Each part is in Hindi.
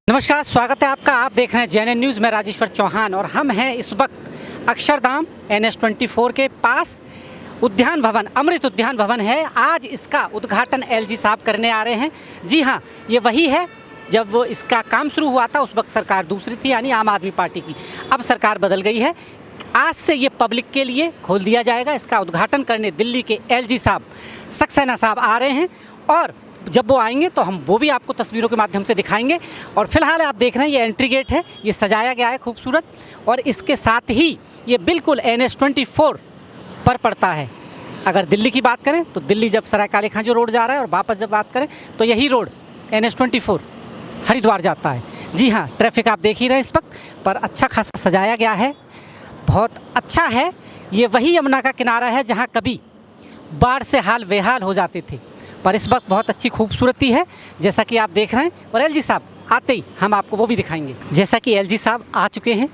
नमस्कार, स्वागत है आपका। आप देख रहे हैं जेएनएन न्यूज़ में राजेश्वर चौहान और हम हैं इस वक्त अक्षरधाम NH24 के पास। उद्यान भवन, अमृत उद्यान भवन है। आज इसका उद्घाटन LG साहब करने आ रहे हैं। जी हाँ, ये वही है। जब इसका काम शुरू हुआ था उस वक्त सरकार दूसरी थी, यानी आम आदमी पार्टी की। अब सरकार बदल गई है। आज से ये पब्लिक के लिए खोल दिया जाएगा। इसका उद्घाटन करने दिल्ली के LG साहब, सक्सेना साहब आ रहे हैं और जब वो आएंगे तो हम वो भी आपको तस्वीरों के माध्यम से दिखाएंगे। और फिलहाल आप देख रहे हैं ये एंट्री गेट है, ये सजाया गया है खूबसूरत, और इसके साथ ही ये बिल्कुल NH24 पर पड़ता है। अगर दिल्ली की बात करें तो दिल्ली जब सराय काले खां जो रोड जा रहा है, और वापस जब बात करें तो यही रोड NH24 हरिद्वार जाता है। जी हाँ, ट्रैफिक आप देख ही रहे हैं इस वक्त, पर अच्छा खासा सजाया गया है, बहुत अच्छा है। ये वही यमुना का किनारा है जहाँ कभी बाढ़ से हाल बेहाल हो जाते थे, पर इस वक्त बहुत अच्छी खूबसूरती है जैसा कि आप देख रहे हैं। और LG साहब आते ही हम आपको वो भी दिखाएंगे। जैसा कि LG साहब आ चुके हैं।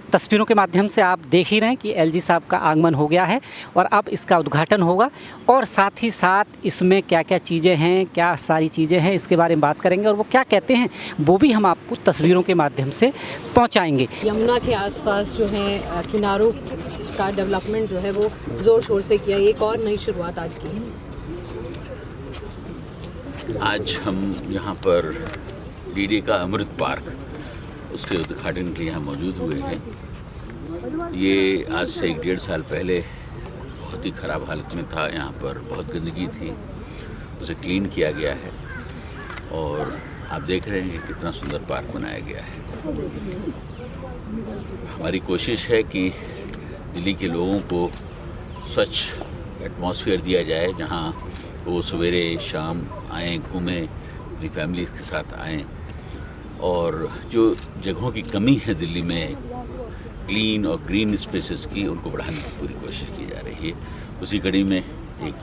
तस्वीरों के माध्यम से आप देख ही रहे हैं कि LG साहब का आगमन हो गया है और अब इसका उद्घाटन होगा। और साथ ही साथ इसमें क्या क्या चीज़ें हैं, क्या सारी चीज़ें हैं, इसके बारे में बात करेंगे और वो क्या कहते हैं वो भी हम आपको तस्वीरों के माध्यम से पहुंचाएंगे। यमुना के आसपास जो है किनारों का डेवलपमेंट जो है वो ज़ोर शोर से किया। एक और नई शुरुआत आज की है। आज हम यहाँ पर डीडी का अमृत पार्क, उसके उद्घाटन के लिए यहाँ मौजूद हुए हैं। ये आज से 1-1.5 साल पहले बहुत ही ख़राब हालत में था। यहाँ पर बहुत गंदगी थी, उसे क्लीन किया गया है और आप देख रहे हैं कितना सुंदर पार्क बनाया गया है। हमारी कोशिश है कि दिल्ली के लोगों को स्वच्छ एटमॉस्फेयर दिया जाए, जहाँ वो सवेरे शाम आएँ, घूमें, अपनी फैमिली के साथ आएँ। और जो जगहों की कमी है दिल्ली में क्लीन और ग्रीन स्पेसेस की, उनको बढ़ाने की पूरी कोशिश की जा रही है। उसी कड़ी में एक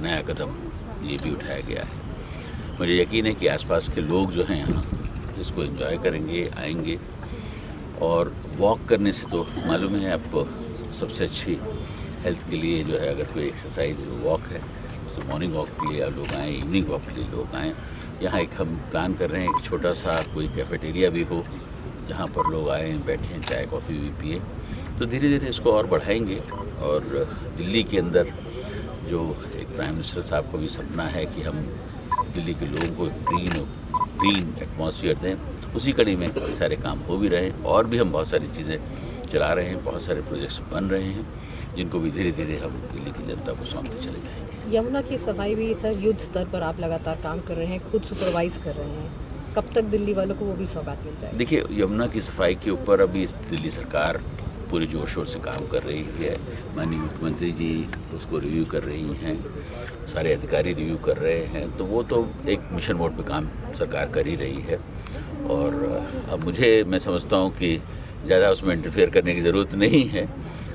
नया कदम ये भी उठाया गया है। मुझे यकीन है कि आसपास के लोग जो हैं यहाँ इसको एंजॉय करेंगे, आएंगे। और वॉक करने से तो मालूम है आपको, सबसे अच्छी हेल्थ के लिए जो है, अगर कोई एक्सरसाइज वॉक है तो मॉर्निंग वॉक के लिए लोग आएँ, इवनिंग वॉक के लिए लोग आएँ। यहाँ एक हम प्लान कर रहे हैं कि छोटा सा कोई कैफेटेरिया भी हो, जहाँ पर लोग आएँ, बैठें, चाय कॉफ़ी भी पिए। तो धीरे धीरे इसको और बढ़ाएंगे। और दिल्ली के अंदर जो एक प्राइम मिनिस्टर साहब को भी सपना है कि हम दिल्ली के लोगों को ग्रीन एटमॉस्फेयर दें, उसी कड़ी में कई सारे काम हो भी रहे हैं। और भी हम बहुत सारी चीज़ें चला रहे हैं, बहुत सारे प्रोजेक्ट्स बन रहे हैं, जिनको भी धीरे धीरे हम दिल्ली की जनता को सौंपते चले जाएंगे। यमुना की सफाई भी सर युद्ध स्तर पर आप लगातार काम कर रहे हैं, खुद सुपरवाइज कर रहे हैं। कब तक दिल्ली वालों को वो भी सौगात मिल जाएगी? देखिए, यमुना की सफाई के ऊपर अभी दिल्ली सरकार पूरे जोर शोर से काम कर रही है। माननीय मुख्यमंत्री जी उसको रिव्यू कर रही हैं, सारे अधिकारी रिव्यू कर रहे हैं। तो वो तो एक मिशन मोड पे काम सरकार कर ही रही है। और अब मैं समझता हूँ कि ज़्यादा उसमें इंटरफेयर करने की ज़रूरत नहीं है।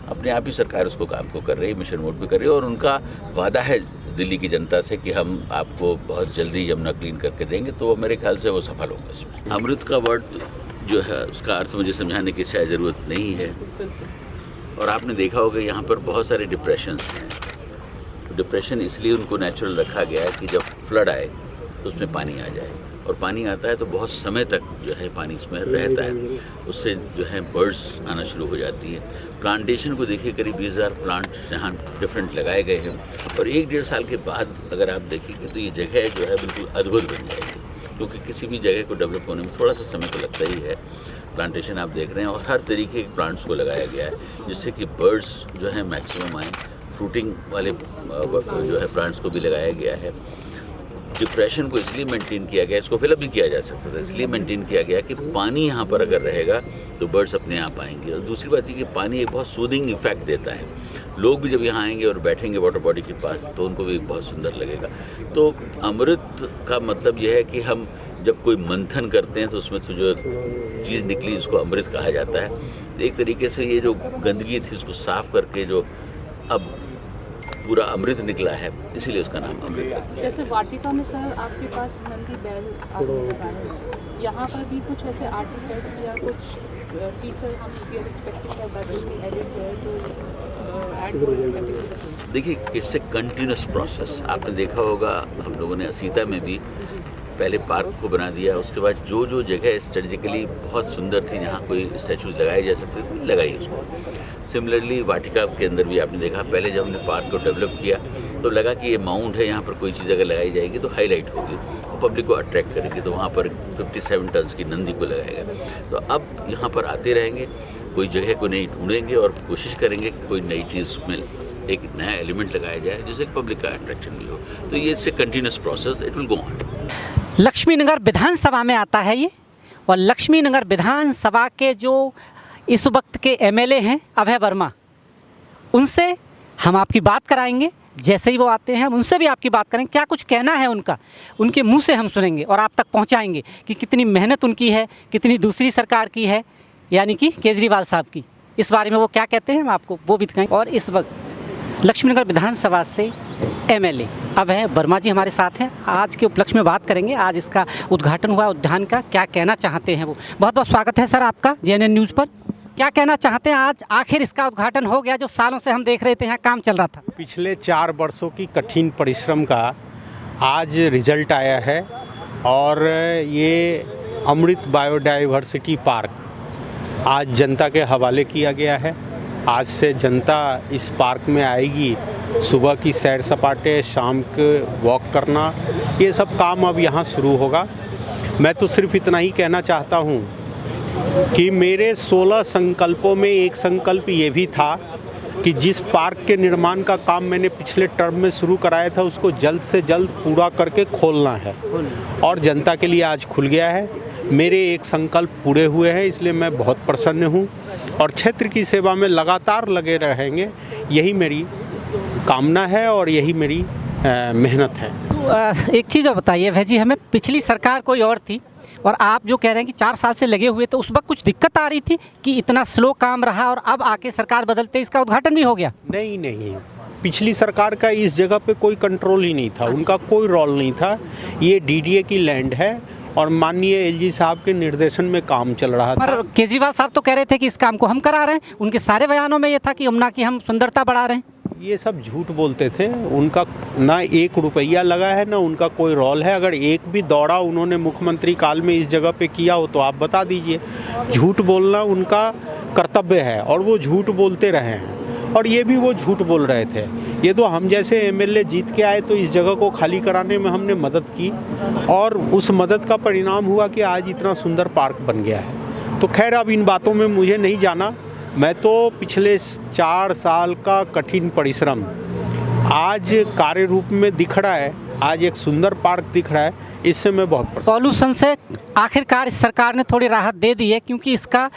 अपने आप ही सरकार उसको काम को कर रही है, मिशन मोड पे कर रही है। और उनका वादा है दिल्ली की जनता से कि हम आपको बहुत जल्दी यमुना क्लीन करके देंगे। तो मेरे ख्याल से वो सफल होगा इसमें। अमृत का वर्ड जो है उसका अर्थ मुझे समझाने की शायद ज़रूरत नहीं है। और आपने देखा होगा यहाँ पर बहुत सारे डिप्रेशंस हैं। डिप्रेशन इसलिए उनको नेचुरल रखा गया है कि जब फ्लड आए तो उसमें पानी आ जाए, और पानी आता है तो बहुत समय तक जो है पानी इसमें रहता है। उससे जो है बर्ड्स आना शुरू हो जाती हैं। प्लांटेशन को देखिए, करीब 20,000 प्लांट यहाँ डिफरेंट लगाए गए हैं। और 1-1.5 साल के बाद अगर आप देखेंगे तो ये जगह जो है बिल्कुल अद्भुत बन जाएगी, क्योंकि किसी भी जगह को डेवलप होने में थोड़ा सा समय तो लगता ही है। प्लांटेशन आप देख रहे हैं और हर तरीके के प्लांट्स को लगाया गया है, जिससे कि बर्ड्स जो है मैक्सिमम आएँ। फ्रूटिंग वाले जो है प्लांट्स को भी लगाया गया है। डिप्रेशन को इसलिए मेंटेन किया गया, इसको फिलअप भी किया जा सकता था, इसलिए मेंटेन किया गया कि पानी यहाँ पर अगर रहेगा तो बर्ड्स अपने आप आएंगे। और दूसरी बात ये कि पानी एक बहुत सूदिंग इफेक्ट देता है। लोग भी जब यहाँ आएंगे और बैठेंगे वाटर बॉडी के पास तो उनको भी बहुत सुंदर लगेगा। तो अमृत का मतलब यह है कि हम जब कोई मंथन करते हैं तो उसमें तो जो चीज़ निकली उसको अमृत कहा जाता है। एक तरीके से ये जो गंदगी थी उसको साफ करके जो अब पूरा अमृत निकला है, इसीलिए उसका नाम अमृत रखा है। जैसे वाटिका में सर आपके पास नंदी बैल आपने लगाए हैं, यहाँ पर भी कुछ ऐसे आर्टिफैक्ट्स या कुछ फीचर हम we are expecting that will be added there to add more activity. देखिए, इट्स ए कंटिन्यूस प्रोसेस। आपने देखा होगा हम लोगों ने असीता में भी पहले पार्क को बना दिया, उसके बाद जो जो जगह स्ट्रेटेजिकली बहुत सुंदर थी जहाँ कोई स्टैचूज लगाए जा सकते थे लगाई उसको। सिमिलरली वाटिका के अंदर भी आपने देखा, पहले जब हमने पार्क को डेवलप किया तो लगा कि ये माउंट है, यहाँ पर कोई चीज़ अगर लगाई जाएगी तो हाईलाइट होगी और पब्लिक को अट्रैक्ट करेगी, तो वहाँ पर 57 टन की नंदी को लगाएगा। तो अब यहाँ पर आते रहेंगे, कोई जगह को नई ढूंढेंगे और कोशिश करेंगे कि कोई नई चीज़ में एक नया एलिमेंट लगाया जाए जिससे पब्लिक का अट्रैक्शन भी हो। तो ये इससे continuous process, it will go on. Laxminagar विधानसभा में आता है ये, और लक्ष्मीनगर विधानसभा के जो इस वक्त के एमएलए हैं अभय वर्मा, उनसे हम आपकी बात कराएंगे। जैसे ही वो आते हैं हम उनसे भी आपकी बात करेंगे, क्या कुछ कहना है उनका, उनके मुंह से हम सुनेंगे और आप तक पहुंचाएंगे कि कितनी मेहनत उनकी है, कितनी दूसरी सरकार की है, यानी कि केजरीवाल साहब की। इस बारे में वो क्या कहते हैं हम आपको वो भी दिखाएंगे। और इस वक्त लक्ष्मीनगर विधानसभा से एमएलए अभय वर्मा जी हमारे साथ हैं। आज के उपलक्ष्य में बात करेंगे, आज इसका उद्घाटन हुआ उद्यान का, क्या कहना चाहते हैं वो। बहुत बहुत स्वागत है सर आपका JNN न्यूज़ पर। क्या कहना चाहते हैं, आज आखिर इसका उद्घाटन हो गया, जो सालों से हम देख रहे थे यहाँ काम चल रहा था। पिछले 4 वर्षों की कठिन परिश्रम का आज रिजल्ट आया है और ये अमृत बायोडाइवर्सिटी पार्क आज जनता के हवाले किया गया है। आज से जनता इस पार्क में आएगी, सुबह की सैर सपाटे, शाम के वॉक करना, ये सब काम अब यहाँ शुरू होगा। मैं तो सिर्फ इतना ही कहना चाहता हूँ कि मेरे 16 संकल्पों में एक संकल्प ये भी था कि जिस पार्क के निर्माण का काम मैंने पिछले टर्म में शुरू कराया था उसको जल्द से जल्द पूरा करके खोलना है, और जनता के लिए आज खुल गया है। मेरे एक संकल्प पूरे हुए हैं, इसलिए मैं बहुत प्रसन्न हूँ और क्षेत्र की सेवा में लगातार लगे रहेंगे, यही मेरी कामना है और यही मेरी मेहनत है। तो एक चीज़ और बताइए भाई जी, हमें पिछली सरकार कोई और थी और आप जो कह रहे हैं कि 4 साल से लगे हुए, तो उस वक्त कुछ दिक्कत आ रही थी कि इतना स्लो काम रहा और अब आके सरकार बदलते इसका उद्घाटन भी हो गया? नहीं, पिछली सरकार का इस जगह पे कोई कंट्रोल ही नहीं था, उनका कोई रोल नहीं था। ये DDA की लैंड है और माननीय LG साहब के निर्देशन में काम चल रहा था। पर केजरीवाल साहब तो कह रहे थे कि इस काम को हम करा रहे हैं, उनके सारे बयानों में ये था कि यमुना की हम सुंदरता बढ़ा रहे हैं। ये सब झूठ बोलते थे, उनका ना 1 रुपया लगा है, ना उनका कोई रोल है। अगर एक भी दौड़ा उन्होंने मुख्यमंत्री काल में इस जगह पे किया हो तो आप बता दीजिए। झूठ बोलना उनका कर्तव्य है और वो झूठ बोलते रहे हैं, और ये भी वो झूठ बोल रहे थे। ये तो हम जैसे MLA जीत के आए तो इस जगह को खाली कराने में हमने मदद की और उस मदद का परिणाम हुआ कि आज इतना सुंदर पार्क बन गया है। तो खैर अब इन बातों में मुझे नहीं जाना, मैं तो पिछले 4 साल का कठिन परिश्रम आज कार्य रूप में दिख रहा है, आज एक सुंदर पार्क दिख रहा है, इससे मैं बहुत प्रसन्न। पॉल्यूशन से आखिरकार इस सरकार ने थोड़ी राहत दे दी है, क्योंकि इसका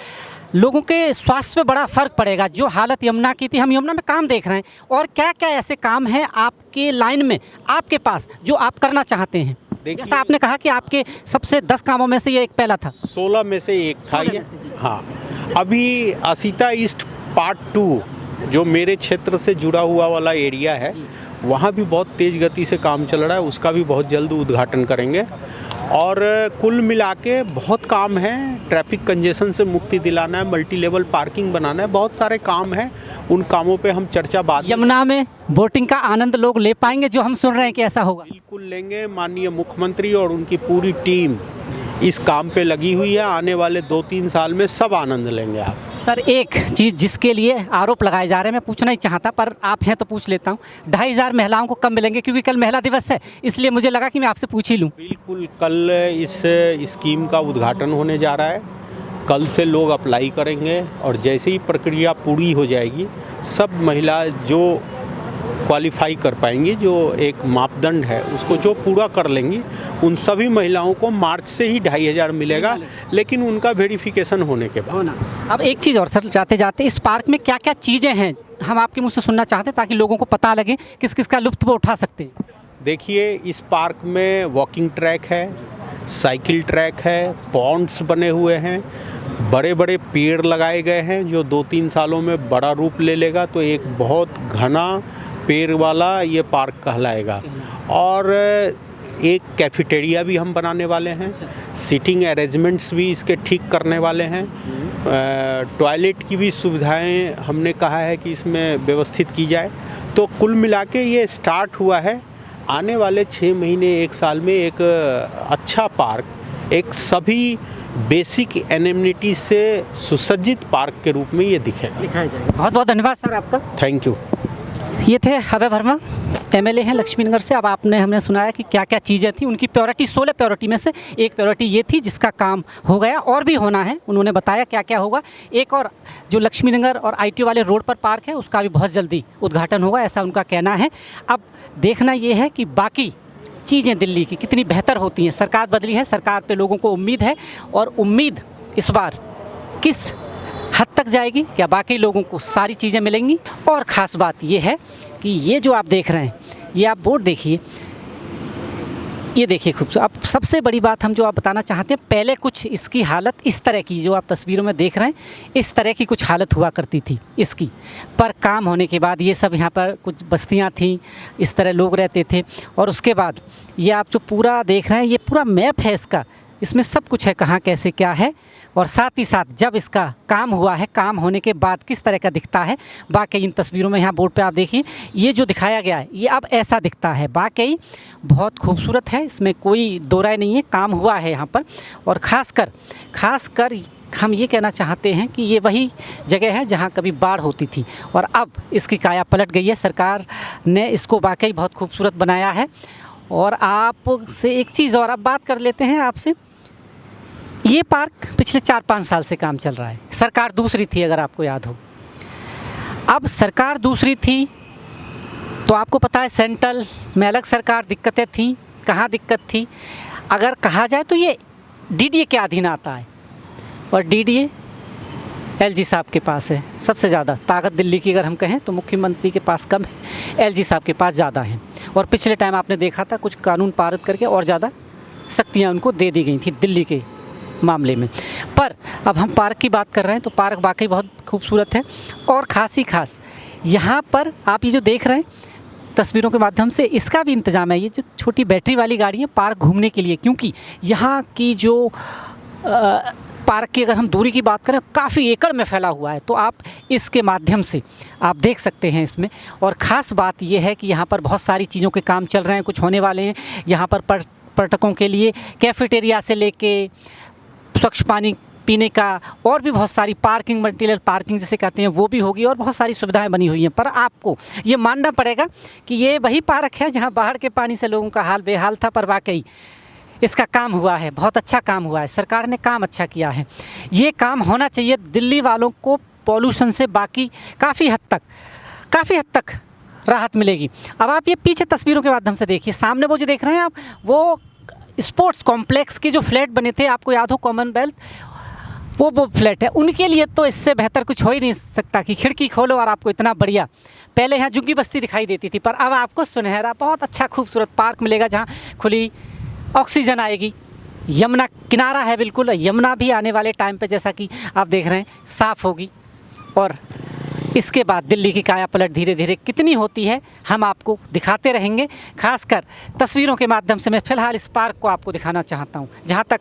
लोगों के स्वास्थ्य पे बड़ा फ़र्क पड़ेगा। जो हालत यमुना की थी, हम यमुना में काम देख रहे हैं, और क्या क्या ऐसे काम हैं आपके लाइन में, आपके पास, जो आप करना चाहते हैं? जैसा आपने कहा कि आपके सबसे 10 कामों में से ये एक पहला था, 16 में से एक था ये। हाँ, अभी असीता ईस्ट पार्ट 2 जो मेरे क्षेत्र से जुड़ा हुआ वाला एरिया है, वहाँ भी बहुत तेज़ गति से काम चल रहा है, उसका भी बहुत जल्द उद्घाटन करेंगे। और कुल मिला के बहुत काम है, ट्रैफिक कंजेशन से मुक्ति दिलाना है, मल्टी लेवल पार्किंग बनाना है, बहुत सारे काम हैं। उन कामों पे हम चर्चा बाद यमुना में बोटिंग का आनंद लोग ले पाएंगे, जो हम सुन रहे हैं कि ऐसा होगा। बिल्कुल लेंगे। माननीय मुख्यमंत्री और उनकी पूरी टीम इस काम पे लगी हुई है, आने वाले 2-3 साल में सब आनंद लेंगे आप। सर, एक चीज़ जिसके लिए आरोप लगाए जा रहे हैं, मैं पूछना ही चाहता, पर आप हैं तो पूछ लेता हूँ, 2500 महिलाओं को कब मिलेंगे? क्योंकि कल महिला दिवस है, इसलिए मुझे लगा कि मैं आपसे पूछ ही लूँ। बिल्कुल, कल इस स्कीम का उद्घाटन होने जा रहा है। कल से लोग अप्लाई करेंगे और जैसे ही प्रक्रिया पूरी हो जाएगी, सब महिला जो क्वालिफाई कर पाएंगी, जो एक मापदंड है उसको जो पूरा कर लेंगी, उन सभी महिलाओं को मार्च से ही 2500 मिलेगा, लेकिन उनका वेरिफिकेशन होने के बाद। अब एक चीज़ और सर, जाते जाते इस पार्क में क्या क्या चीज़ें हैं, हम आपके मुँह से सुनना चाहते हैं, ताकि लोगों को पता लगे किस किस का लुत्फ़ वो उठा सकते हैं। देखिए, इस पार्क में वॉकिंग ट्रैक है, साइकिल ट्रैक है, पॉन्ड्स बने हुए हैं, बड़े बड़े पेड़ लगाए गए हैं जो 2-3 सालों में बड़ा रूप ले लेगा। तो एक बहुत घना पेड़ वाला ये पार्क कहलाएगा। और एक कैफेटेरिया भी हम बनाने वाले हैं, सीटिंग अरेंजमेंट्स भी इसके ठीक करने वाले हैं, टॉयलेट की भी सुविधाएं हमने कहा है कि इसमें व्यवस्थित की जाए। तो कुल मिला के ये स्टार्ट हुआ है। आने वाले 6 महीने 1 साल में एक अच्छा पार्क, एक सभी बेसिक एमिनिटी से सुसज्जित पार्क के रूप में ये दिखेगा। दिखाया जाएगा। बहुत बहुत धन्यवाद सर आपका। Thank you. ये थे अभय वर्मा, एमएलए हैं लक्ष्मीनगर से। अब हमने सुनाया कि क्या क्या चीज़ें थी। उनकी प्योरिटी 16 प्योरिटी में से एक प्योरिटी ये थी जिसका काम हो गया, और भी होना है। उन्होंने बताया क्या क्या होगा। एक और जो लक्ष्मीनगर और आईटीओ वाले रोड पर पार्क है उसका भी बहुत जल्दी उद्घाटन होगा, ऐसा उनका कहना है। अब देखना ये है कि बाकी चीज़ें दिल्ली की कितनी बेहतर होती हैं। सरकार बदली है, सरकार पे लोगों को उम्मीद है, और उम्मीद इस बार किस हद तक जाएगी, क्या बाकी लोगों को सारी चीज़ें मिलेंगी। और ख़ास बात ये है कि ये जो आप देख रहे हैं, ये आप बोर्ड देखिए, ये देखिए खूबसूरत। अब सबसे बड़ी बात हम जो आप बताना चाहते हैं, पहले कुछ इसकी हालत इस तरह की, जो आप तस्वीरों में देख रहे हैं, इस तरह की कुछ हालत हुआ करती थी इसकी। पर काम होने के बाद ये सब यहाँ पर कुछ बस्तियाँ थीं, इस तरह लोग रहते थे। और उसके बाद ये आप जो पूरा देख रहे हैं, ये पूरा मैप है इसका, इसमें सब कुछ है, कहाँ कैसे क्या है। और साथ ही साथ जब इसका काम हुआ है, काम होने के बाद किस तरह का दिखता है, वाकई इन तस्वीरों में यहाँ बोर्ड पे आप देखिए, ये जो दिखाया गया है ये अब ऐसा दिखता है। वाकई बहुत खूबसूरत है, इसमें कोई दो राय नहीं है, काम हुआ है यहाँ पर। और ख़ासकर हम ये कहना चाहते हैं कि ये वही जगह है जहाँ कभी बाढ़ होती थी, और अब इसकी काया पलट गई है। सरकार ने इसको वाकई बहुत खूबसूरत बनाया है। और आपसे एक चीज़ और अब बात कर लेते हैं आपसे। ये पार्क पिछले 4-5 साल से काम चल रहा है। सरकार दूसरी थी, अगर आपको याद हो। अब सरकार दूसरी थी तो आपको पता है सेंट्रल में अलग सरकार, दिक्कतें थी। कहाँ दिक्कत थी, अगर कहा जाए तो ये डीडीए के अधीन आता है, और डीडीए एलजी साहब के पास है सबसे ज़्यादा ताकत। दिल्ली की अगर हम कहें तो मुख्यमंत्री के पास कम है, एलजी साहब के पास ज़्यादा है। और पिछले टाइम आपने देखा था कुछ कानून पारित करके और ज़्यादा शक्तियाँ उनको दे दी गई थी दिल्ली के मामले में। पर अब हम पार्क की बात कर रहे हैं तो पार्क वाकई बहुत खूबसूरत है। और खास यहाँ पर आप ये जो देख रहे हैं तस्वीरों के माध्यम से, इसका भी इंतज़ाम है। ये जो छोटी बैटरी वाली गाड़ी है पार्क घूमने के लिए, क्योंकि यहाँ की जो पार्क की अगर हम दूरी की बात करें काफ़ी एकड़ में फैला हुआ है, तो आप इसके माध्यम से आप देख सकते हैं इसमें। और ख़ास बात ये है कि यहाँ पर बहुत सारी चीज़ों के काम चल रहे हैं, कुछ होने वाले हैं। यहाँ पर पर्यटकों के लिए कैफेटेरिया से लेके स्वच्छ पानी पीने का, और भी बहुत सारी पार्किंग, मल्टीलेवल पार्किंग जिसे कहते हैं, वो भी होगी, और बहुत सारी सुविधाएं बनी हुई हैं। पर आपको ये मानना पड़ेगा कि ये वही पार्क है जहां बाढ़ के पानी से लोगों का हाल बेहाल था, पर वाकई इसका काम हुआ है, बहुत अच्छा काम हुआ है। सरकार ने काम अच्छा किया है। ये काम होना चाहिए। दिल्ली वालों को पॉल्यूशन से बाकी काफ़ी हद तक राहत मिलेगी। अब आप ये पीछे तस्वीरों के माध्यम से देखिए, सामने वो जो देख रहे हैं आप, वो स्पोर्ट्स कॉम्प्लेक्स के जो फ्लैट बने थे, आपको याद हो कॉमनवेल्थ, वो फ्लैट है। उनके लिए तो इससे बेहतर कुछ हो ही नहीं सकता कि खिड़की खोलो और आपको इतना बढ़िया, पहले यहाँ झुग्गी बस्ती दिखाई देती थी, पर अब आपको सुनहरा बहुत अच्छा खूबसूरत पार्क मिलेगा जहाँ खुली ऑक्सीजन आएगी। यमुना किनारा है बिल्कुल, यमुना भी आने वाले टाइम पे जैसा कि आप देख रहे हैं साफ़ होगी। और इसके बाद दिल्ली की काया पलट धीरे धीरे कितनी होती है हम आपको दिखाते रहेंगे। खासकर तस्वीरों के माध्यम से मैं फ़िलहाल इस पार्क को आपको दिखाना चाहता हूँ। जहाँ तक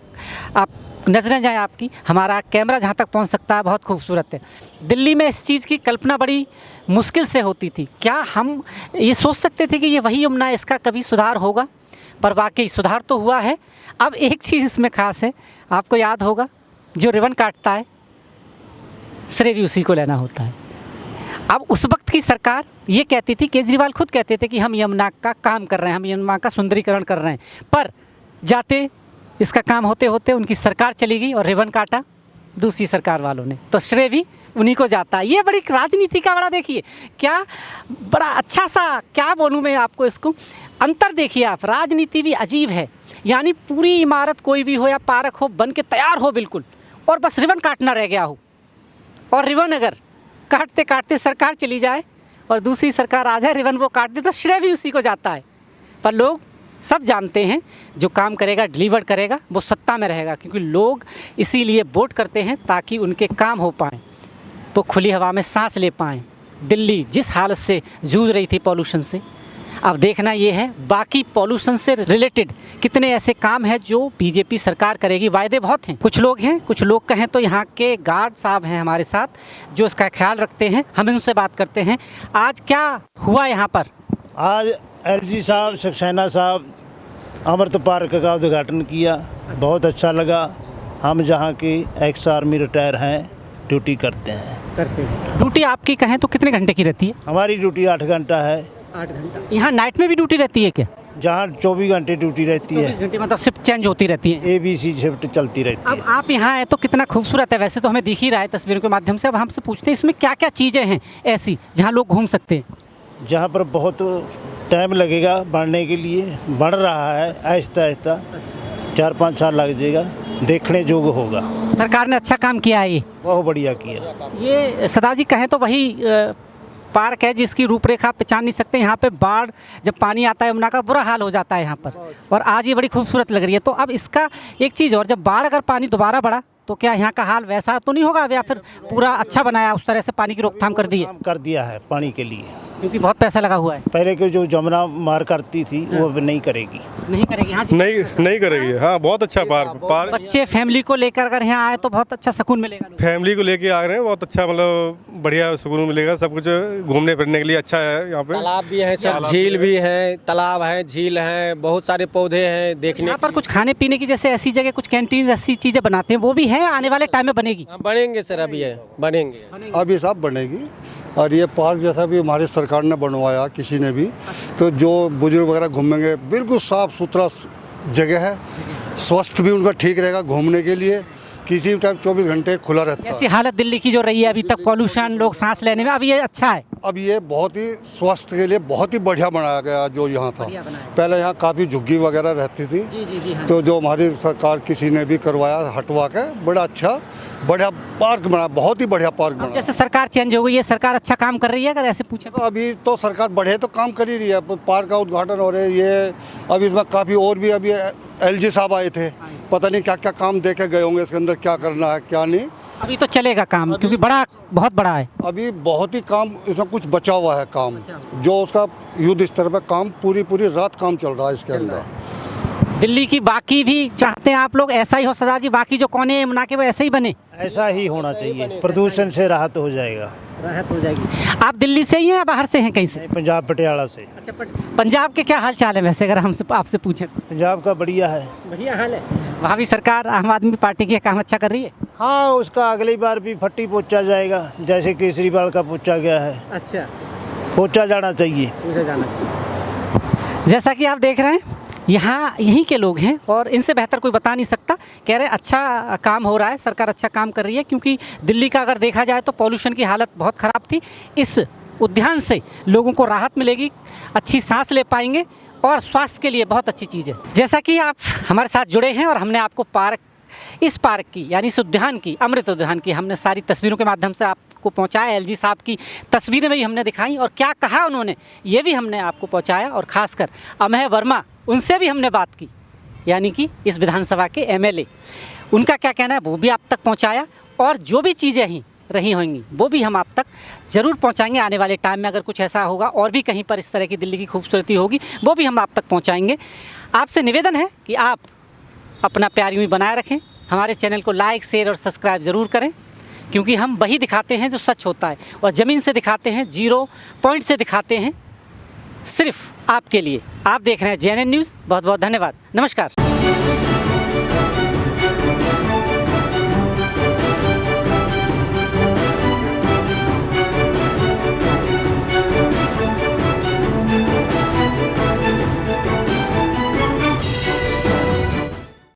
आप नज़रें जाएँ आपकी, हमारा कैमरा जहाँ तक पहुँच सकता है, बहुत खूबसूरत है। दिल्ली में इस चीज़ की कल्पना बड़ी मुश्किल से होती थी। क्या हम ये सोच सकते थे कि ये वही यमुना, इसका कभी सुधार होगा? पर वाकई सुधार तो हुआ है। अब एक चीज़ इसमें ख़ास है, आपको याद होगा जो रिबन काटता है श्रेय भी उसी को लेना होता है। अब उस वक्त की सरकार ये कहती थी, केजरीवाल खुद कहते थे कि हम यमुना का काम कर रहे हैं, हम यमुना का सुंदरीकरण कर रहे हैं, पर जाते इसका काम होते होते उनकी सरकार चली गई और रिबन काटा दूसरी सरकार वालों ने, तो श्रेय भी उन्हीं को जाता है। ये बड़ी राजनीति का बड़ा देखिए क्या बड़ा अच्छा सा, क्या बोलूँ मैं आपको, इसको अंतर देखिए आप। राजनीति भी अजीब है, यानी पूरी इमारत कोई भी हो या पार्क हो बन के तैयार हो बिल्कुल, और बस रिबन काटना रह गया हो, और रिबन अगर काटते काटते सरकार चली जाए और दूसरी सरकार आ जाए, रिबन वो काट दे, तो श्रेय भी उसी को जाता है। पर लोग सब जानते हैं जो काम करेगा, डिलीवर करेगा, वो सत्ता में रहेगा, क्योंकि लोग इसीलिए वोट करते हैं ताकि उनके काम हो पाएँ, वो खुली हवा में सांस ले पाएँ, दिल्ली जिस हालत से जूझ रही थी पॉल्यूशन से, अब देखना ये है बाकी पॉल्यूशन से रिलेटेड कितने ऐसे काम हैं जो बीजेपी सरकार करेगी। वायदे बहुत हैं, कुछ लोग कहें तो यहाँ के गार्ड साहब हैं हमारे साथ जो इसका ख्याल रखते हैं, हम उनसे बात करते हैं। आज क्या हुआ यहाँ पर? आज एलजी साहब, सक्सेना साहब अमृत पार्क का उद्घाटन किया, बहुत अच्छा लगा। हम जहाँ के एक्स आर्मी रिटायर हैं, ड्यूटी करते हैं। ड्यूटी आपकी कहें तो कितने घंटे की रहती है? हमारी ड्यूटी 8 घंटा है। 8 घंटा। यहाँ नाइट में भी ड्यूटी रहती है क्या? जहाँ 24 घंटे ड्यूटी रहती है। 24 घंटे मतलब शिफ्ट चेंज होती रहती है? ABC शिफ्ट चलती रहती अब है। आप यहाँ आए तो कितना खूबसूरत है, वैसे तो हमें दिख ही रहा है तस्वीरों के माध्यम से। अब हमसे पूछते हैं इसमें क्या क्या चीज़ें हैं ऐसी जहाँ लोग घूम सकते हैं? जहाँ पर बहुत टाइम लगेगा बढ़ने के लिए, बढ़ रहा है आहिस्ता आहिस्ता, 4-5 साल लग जाएगा, देखने योग्य होगा। सरकार ने अच्छा काम किया है ये, बहुत बढ़िया किया। ये सरदार जी कहें तो वही पार्क है जिसकी रूपरेखा आप पहचान नहीं सकते। यहाँ पे बाढ़ जब पानी आता है यमुना का बुरा हाल हो जाता है यहाँ पर, और आज ये बड़ी खूबसूरत लग रही है। तो अब इसका एक चीज़ और, जब बाढ़ अगर पानी दोबारा बढ़ा तो क्या यहाँ का हाल वैसा तो नहीं होगा, या फिर पूरा अच्छा बनाया उस तरह से पानी की रोकथाम कर दी है? काम कर दिया है पानी के लिए, क्योंकि बहुत पैसा लगा हुआ है। पहले के जो जमुना मार करती थी वो अब नहीं करेगी। नहीं करेगी? हाँ, नहीं करेगी। हाँ, बहुत अच्छा पार्क। बच्चे फैमिली को लेकर अगर यहाँ आए तो बहुत अच्छा सुकून मिलेगा। फैमिली को लेके आ रहे हैं, बहुत अच्छा, मतलब बढ़िया सुकून मिलेगा। सब कुछ घूमने फिरने के लिए अच्छा है यहाँ पे। तालाब भी है सर, झील भी है, तालाब है, झील है, बहुत सारे पौधे हैं देखने। यहाँ पर कुछ खाने पीने की जैसे ऐसी जगह कुछ कैंटीन ऐसी चीज़ें बनाते हैं वो भी है, आने वाले टाइम में बनेगी? बनेंगे सर, अभी है, बनेंगे। अब ये सब बनेगी। और ये पार्क जैसा भी हमारी सरकार ने बनवाया किसी ने भी, तो जो बुजुर्ग वगैरह घूमेंगे, बिल्कुल साफ़ सुथरा जगह है, स्वास्थ्य भी उनका ठीक रहेगा घूमने के लिए। किसी भी टाइम 24 घंटे खुला रहता है। ऐसी हालत दिल्ली की जो रही है अभी तक, पॉल्यूशन, लोग सांस लेने में, अब ये अच्छा है। अब ये बहुत ही स्वास्थ्य के लिए बहुत ही बढ़िया बनाया गया जो यहाँ था। पहले यहाँ काफ़ी झुग्गी वगैरह रहती थी, तो जो हमारी सरकार किसी ने भी करवाया हटवा के, बड़ा अच्छा बढ़िया पार्क बना, बहुत ही बढ़िया पार्क बना। जैसे सरकार चेंज हो गई है, सरकार अच्छा काम कर रही है अगर ऐसे पूछे तो? अभी तो सरकार बढ़े तो काम कर ही रही है, पार्क का उद्घाटन हो रहा है ये। अभी इसमें काफ़ी और भी, अभी एलजी साहब आए थे, पता नहीं क्या क्या काम देके गए होंगे, इसके अंदर क्या करना है क्या नहीं। अभी तो चलेगा काम, क्योंकि बहुत बड़ा है। अभी बहुत ही काम इसमें कुछ बचा हुआ है काम, जो उसका युद्ध स्तर पर काम पूरी रात काम चल रहा है इसके अंदर। दिल्ली की बाकी भी चाहते हैं आप लोग ऐसा ही हो सरदार जी, बाकी जो कोने यमुना के वो ऐसे ही बने? ऐसा ही होना चाहिए, प्रदूषण से राहत हो जाएगा। राहत हो जाएगी। आप दिल्ली से ही हैं या बाहर से हैं कहीं से? पंजाब पटियाला से। अच्छा, पंजाब के क्या हाल चाल है वैसे अगर हमसे आपसे पूछें? पंजाब का बढ़िया है। बढ़िया हाल है। वहाँ भी सरकार आम आदमी पार्टी की काम अच्छा कर रही है? हाँ, उसका अगली बार भी फट्टी पोंछा जाएगा, जैसे केजरीवाल का पोंछा गया है। अच्छा, पोंछा जाना चाहिए। जैसा कि आप देख रहे हैं यहाँ यहीं के लोग हैं और इनसे बेहतर कोई बता नहीं सकता। कह रहे अच्छा काम हो रहा है, सरकार अच्छा काम कर रही है, क्योंकि दिल्ली का अगर देखा जाए तो पॉल्यूशन की हालत बहुत ख़राब थी। इस उद्यान से लोगों को राहत मिलेगी, अच्छी सांस ले पाएंगे और स्वास्थ्य के लिए बहुत अच्छी चीज़ है। जैसा कि आप हमारे साथ जुड़े हैं और हमने आपको इस पार्क की यानी इस उद्यान की, अमृत उद्यान की, हमने सारी तस्वीरों के माध्यम से आपको पहुंचाया। एलजी साहब की तस्वीरें भी हमने दिखाई और क्या कहा उन्होंने ये भी हमने आपको पहुंचाया। और ख़ासकर अमेय वर्मा, उनसे भी हमने बात की, यानी कि इस विधानसभा के MLA, उनका क्या कहना है वो भी आप तक पहुँचाया। और जो भी चीज़ें रही होंगी वो भी हम आप तक ज़रूर पहुँचाएँगे। आने वाले टाइम में अगर कुछ ऐसा होगा और भी कहीं पर इस तरह की दिल्ली की खूबसूरती होगी वो भी हम आप तक पहुँचाएँगे। आपसे निवेदन है कि आप अपना प्यार यूँ ही बनाए रखें, हमारे चैनल को लाइक, शेयर और सब्सक्राइब ज़रूर करें, क्योंकि हम वही दिखाते हैं जो सच होता है और ज़मीन से दिखाते हैं, 0 पॉइंट से दिखाते हैं, सिर्फ आपके लिए। आप देख रहे हैं JNN न्यूज़। बहुत बहुत धन्यवाद। नमस्कार।